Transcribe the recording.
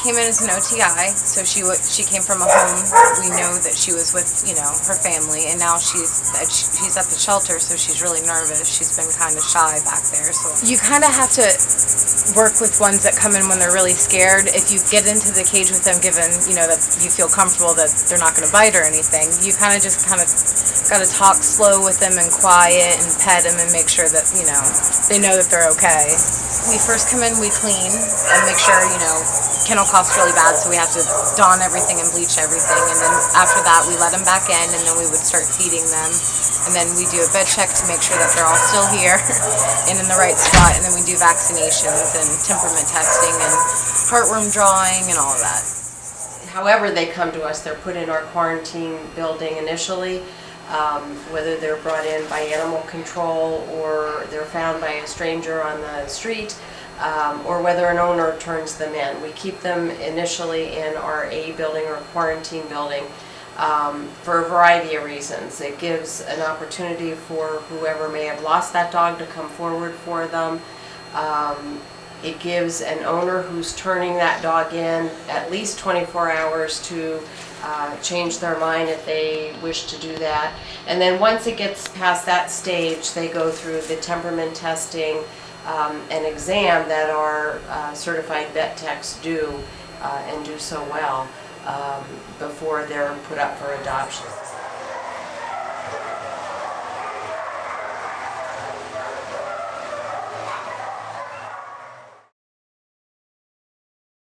came in as an OTI, so she came from a home. We know that she was with, her family, and now she's at the shelter, so she's really nervous. She's been kind of shy back there, so you kind of have to work with ones that come in when they're really scared. If you get into the cage with them, given that you feel comfortable that they're not going to bite or anything, you kind of got to talk slow with them and quiet and pet them and make sure that they know that they're okay. We first come in, we clean and make sure kennel cough's really bad, so we have to dawn everything and bleach everything, and then after that we let them back in, and then we would start feeding them, and then we do a bed check to make sure that they're all still here and in the right spot, and then we do vaccinations and temperament testing and heartworm drawing and all of that. However they come to us, they're put in our quarantine building initially, whether they're brought in by animal control or they're found by a stranger on the street, or whether an owner turns them in. We keep them initially in our A building or quarantine building for a variety of reasons. It gives an opportunity for whoever may have lost that dog to come forward for them. It gives an owner who's turning that dog in at least 24 hours to change their mind if they wish to do that. And then once it gets past that stage, they go through the temperament testing and exam that our certified vet techs do and do so well before they're put up for adoption.